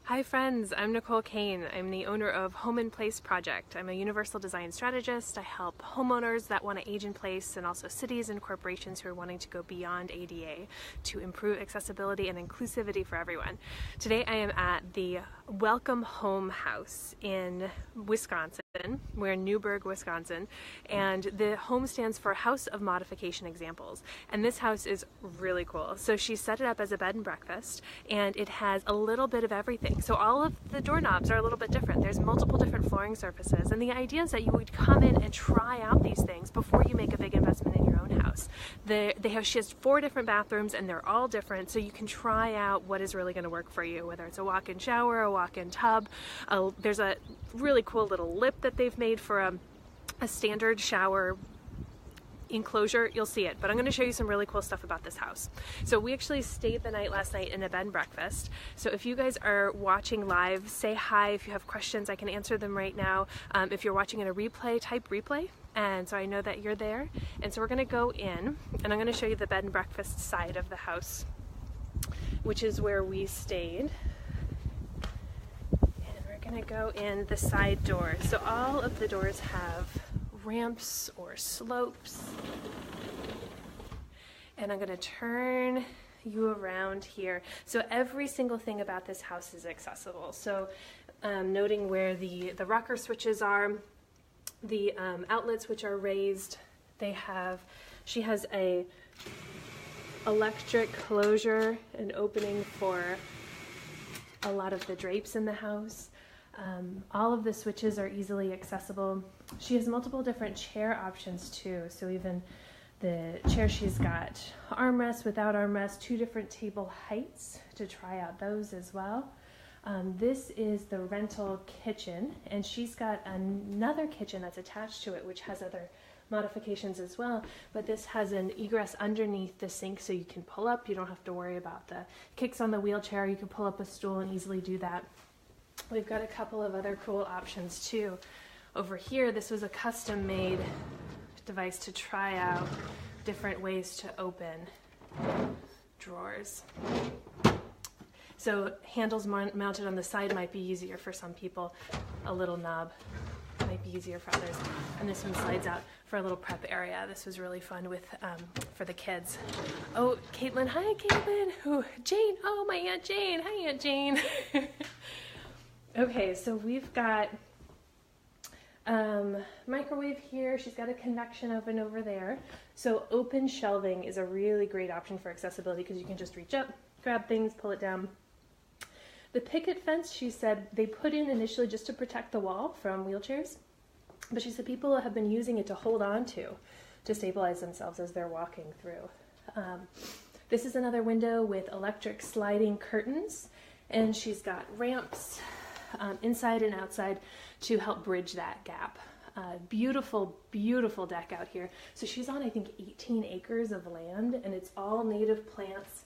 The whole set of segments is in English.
Hi friends, I'm Nicole Kane. I'm the owner of Home in Place Project. I'm a universal design strategist. I help homeowners that want to age in place and also cities and corporations who are wanting to go beyond ADA to improve accessibility and inclusivity for everyone. Today I am at the Welcome Home House in Wisconsin. We're in Newburgh, Wisconsin, and the home stands for House of Modification Examples. And this house is really cool. So she set it up as a bed and breakfast, and it has a little bit of everything. So all of the doorknobs are a little bit different. There's multiple different flooring surfaces, and the idea is that you would come in and try out these things before you make a big investment in your own house. She has 4 different bathrooms, and they're all different, so you can try out what is really going to work for you, whether it's a walk-in shower, a walk-in tub. There's a really cool little lip that they've made for a standard shower enclosure. You'll see it, but I'm going to show you some really cool stuff about this house. So we actually stayed the night last night in a bed and breakfast. So if you guys are watching live, say hi. If you have questions, I can answer them right now. If you're watching in a replay, type replay, and so I know that you're there. And so we're going to go in, and I'm going to show you the bed and breakfast side of the house, which is where we stayed. Going to go in the side door. So all of the doors have ramps or slopes. And I'm going to turn you around here. So every single thing about this house is accessible. So noting where the rocker switches are, the outlets which are raised, she has a electric closure and opening for a lot of the drapes in the house. All of the switches are easily accessible. She has multiple different chair options too. So even the chair, she's got armrests, without armrests, 2 different table heights to try out those as well. This is the rental kitchen, and she's got another kitchen that's attached to it, which has other modifications as well, but this has an egress underneath the sink, so you can pull up. You don't have to worry about the kicks on the wheelchair. You can pull up a stool and easily do that. We've got a couple of other cool options too. Over here, this was a custom-made device to try out different ways to open drawers. So handles mounted on the side might be easier for some people. A little knob might be easier for others. And this one slides out for a little prep area. This was really fun for the kids. Oh, Caitlin, hi Caitlin. Ooh, Jane, oh my Aunt Jane, hi Aunt Jane. Okay, so we've got microwave here. She's got a convection oven over there. So open shelving is a really great option for accessibility because you can just reach up, grab things, pull it down. The picket fence, she said, they put in initially just to protect the wall from wheelchairs, but she said people have been using it to hold on to stabilize themselves as they're walking through. This is another window with electric sliding curtains, and she's got ramps inside and outside to help bridge that gap. Beautiful, beautiful deck out here. So she's on, I think, 18 acres of land, and it's all native plants.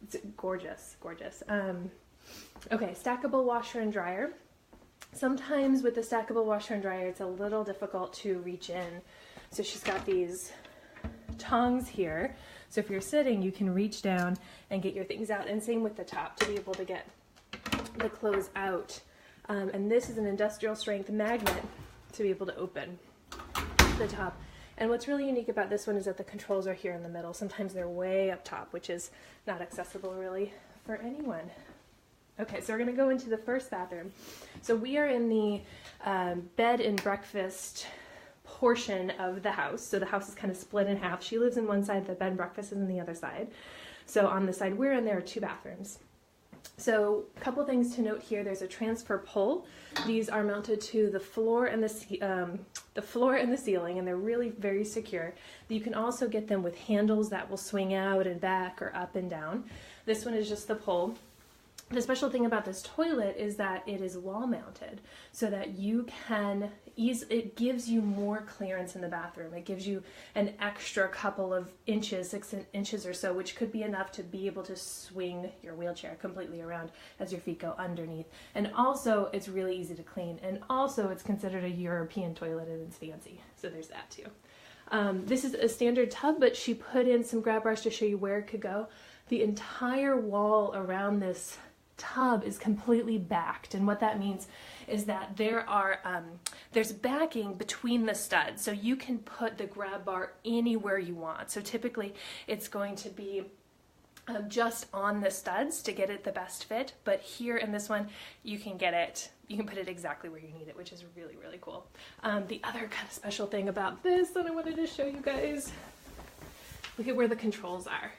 It's gorgeous, gorgeous. Okay, stackable washer and dryer. Sometimes with the stackable washer and dryer, it's a little difficult to reach in. So she's got these tongs here. So if you're sitting, you can reach down and get your things out. And same with the top to be able to get the clothes out. And this is an industrial strength magnet to be able to open the top. And what's really unique about this one is that the controls are here in the middle. Sometimes they're way up top, which is not accessible really for anyone. Okay, so we're gonna go into the first bathroom. So we are in the bed and breakfast portion of the house. So the house is kind of split in half. She lives in one side, the bed and breakfast is on the other side. So on the side we're in, there are 2 bathrooms. So a couple things to note here. There's a transfer pole. These are mounted to the floor and the ceiling, and they're really very secure. You can also get them with handles that will swing out and back or up and down. This one is just the pole. The special thing about this toilet is that it is wall mounted, so that you can it gives you more clearance in the bathroom. It gives you an extra couple of inches, 6 inches or so, which could be enough to be able to swing your wheelchair completely around as your feet go underneath. And also it's really easy to clean, and also it's considered a European toilet and it's fancy, so there's that too. This is a standard tub, but she put in some grab bars to show you where it could go. The entire wall around this tub is completely backed, and what that means is that there's backing between the studs, so you can put the grab bar anywhere you want. So typically it's going to be just on the studs to get it the best fit, but here in this one you can put it exactly where you need it, which is really, really cool. The other kind of special thing about this that I wanted to show you guys, look at where the controls are.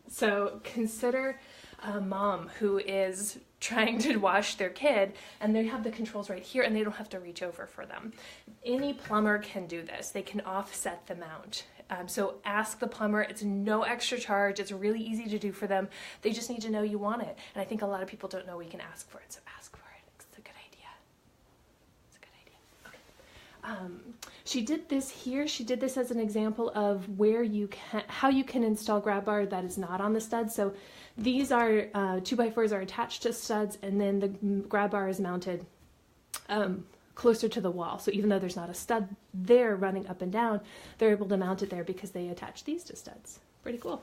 So consider a mom who is trying to wash their kid and they have the controls right here and they don't have to reach over for them. Any plumber can do this. They can offset the mount. So ask the plumber. It's no extra charge. It's really easy to do for them. They just need to know you want it. And I think a lot of people don't know we can ask for it, so ask for it. It's a good idea. It's a good idea. Okay. She did this here. She did this as an example of how you can install grab bar that is not on the studs. So these are 2x4s are attached to studs, and then the grab bar is mounted closer to the wall. So even though there's not a stud there running up and down, they're able to mount it there because they attach these to studs. Pretty cool.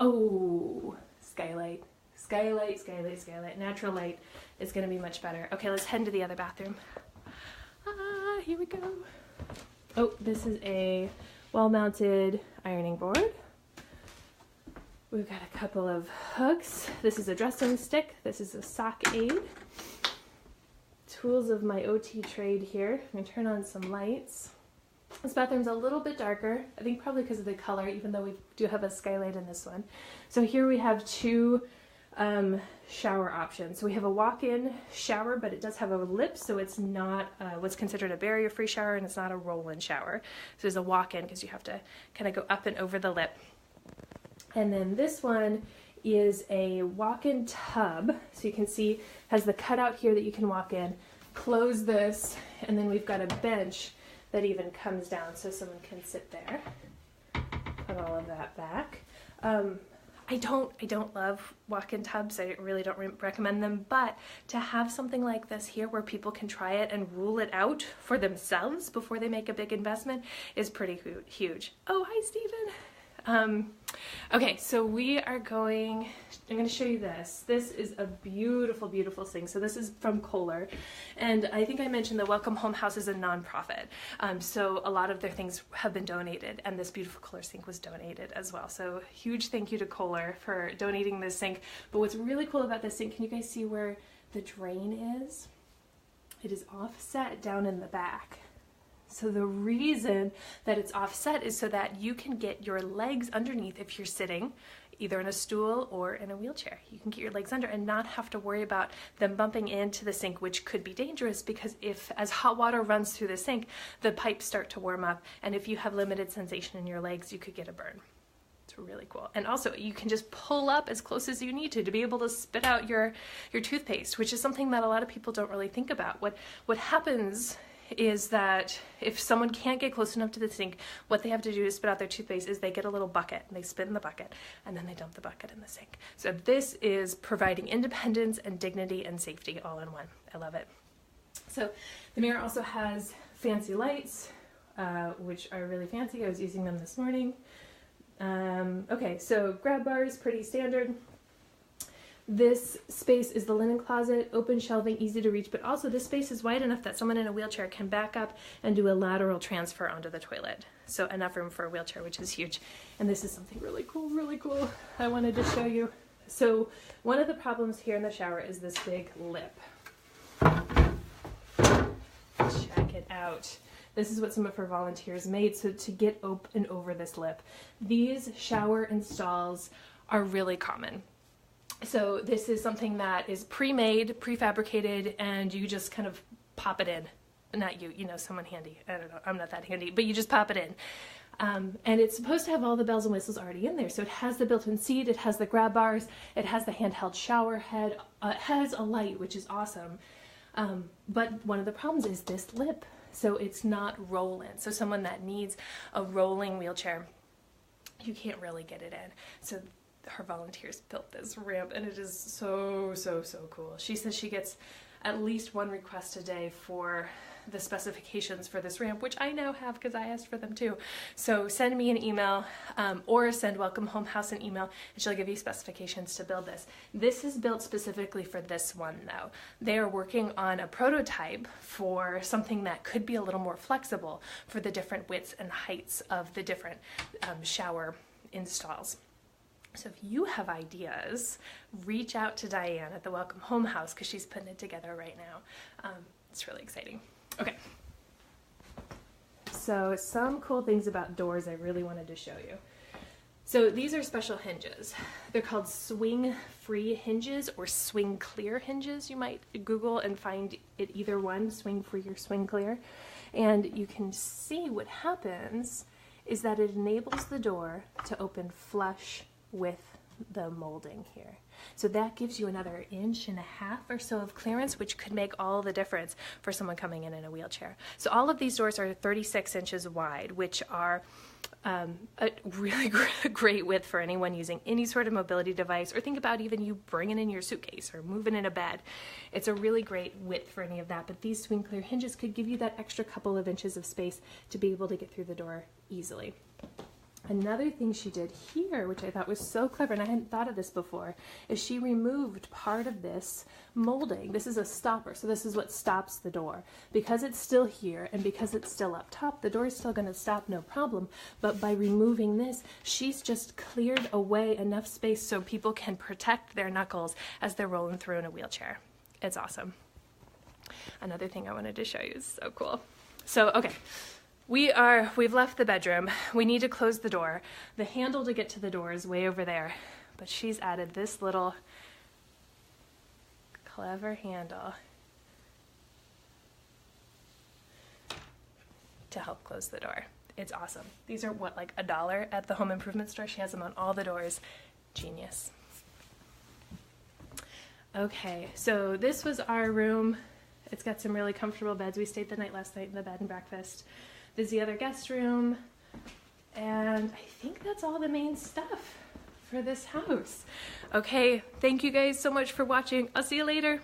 Oh, skylight. Skylight, skylight, skylight. Natural light is going to be much better. Okay, let's head into the other bathroom. Here we go. Oh, this is a wall-mounted ironing board. We've got a couple of hooks. This is a dressing stick. This is a sock aid. Tools of my OT trade here. I'm going to turn on some lights. This bathroom's a little bit darker, I think probably because of the color, even though we do have a skylight in this one. So here we have two shower options. So we have a walk-in shower, but it does have a lip, so it's not what's considered a barrier-free shower, and it's not a roll-in shower. So there's a walk-in because you have to kind of go up and over the lip. And then this one is a walk-in tub. So you can see has the cutout here that you can walk in, close this, and then we've got a bench that even comes down so someone can sit there. Put all of that back. I don't love walk-in tubs. I really don't recommend them, but to have something like this here where people can try it and rule it out for themselves before they make a big investment is pretty huge. Oh, hi, Stephen. Okay, so I'm going to show you this. This is a beautiful, beautiful thing. So this is from Kohler, and I think I mentioned the Welcome Home House is a nonprofit. So a lot of their things have been donated, and this beautiful Kohler sink was donated as well. So huge thank you to Kohler for donating this sink. But what's really cool about this sink, can you guys see where the drain is? It is offset down in the back. So the reason that it's offset is so that you can get your legs underneath if you're sitting either in a stool or in a wheelchair. You can get your legs under and not have to worry about them bumping into the sink, which could be dangerous because as hot water runs through the sink, the pipes start to warm up, and if you have limited sensation in your legs, you could get a burn. It's really cool. And also you can just pull up as close as you need to be able to spit out your toothpaste, which is something that a lot of people don't really think about. What happens is that if someone can't get close enough to the sink, what they have to do to spit out their toothpaste is they get a little bucket and they spit in the bucket and then they dump the bucket in the sink. So this is providing independence and dignity and safety all in one. I love it. So the mirror also has fancy lights, which are really fancy. I was using them this morning. Okay, so grab bars, pretty standard. This space is the linen closet, open shelving, easy to reach, but also this space is wide enough that someone in a wheelchair can back up and do a lateral transfer onto the toilet. So enough room for a wheelchair, which is huge. And this is something really cool I wanted to show you. So one of the problems here in the shower is this big lip. Check it out. This is what some of her volunteers made, so to get open over this lip. These shower installs are really common. So this is something that is pre-made, prefabricated, and you just kind of pop it in. Not you, someone handy. I don't know, I'm not that handy, but you just pop it in. And it's supposed to have all the bells and whistles already in there. So it has the built-in seat, it has the grab bars, it has the handheld shower head, it has a light, which is awesome. But one of the problems is this lip. So it's not roll-in. So someone that needs a rolling wheelchair, you can't really get it in. So her volunteers built this ramp, and it is so cool. She says she gets at least one request a day for the specifications for this ramp, which I now have because I asked for them too. So send me an email or send Welcome Home House an email and she'll give you specifications to build this. This is built specifically for this one though. They are working on a prototype for something that could be a little more flexible for the different widths and heights of the different shower installs. So if you have ideas, reach out to Diane at the Welcome Home House because she's putting it together right now. It's really exciting. Okay. So some cool things about doors I really wanted to show you. So these are special hinges. They're called swing-free hinges or swing-clear hinges. You might Google and find it either one, swing-free or swing-clear. And you can see what happens is that it enables the door to open flush with the molding here. So that gives you another 1.5 inches or so of clearance, which could make all the difference for someone coming in a wheelchair. So all of these doors are 36 inches wide, which are a really great width for anyone using any sort of mobility device, or think about even you bringing in your suitcase or moving in a bed. It's a really great width for any of that, but these swing clear hinges could give you that extra couple of inches of space to be able to get through the door easily. Another thing she did here, which I thought was so clever, and I hadn't thought of this before, is she removed part of this molding. This is a stopper, so this is what stops the door. Because it's still here and because it's still up top, the door is still going to stop, no problem. But by removing this, she's just cleared away enough space so people can protect their knuckles as they're rolling through in a wheelchair. It's awesome. Another thing I wanted to show you is so cool. So, okay. We've left the bedroom. We need to close the door. The handle to get to the door is way over there, but she's added this little clever handle to help close the door. It's awesome. These are what, like $1 at the home improvement store? She has them on all the doors. Genius. Okay, so this was our room. It's got some really comfortable beds. We stayed the night last night in the bed and breakfast. There's the other guest room, and I think that's all the main stuff for this house. Okay, thank you guys so much for watching. I'll see you later.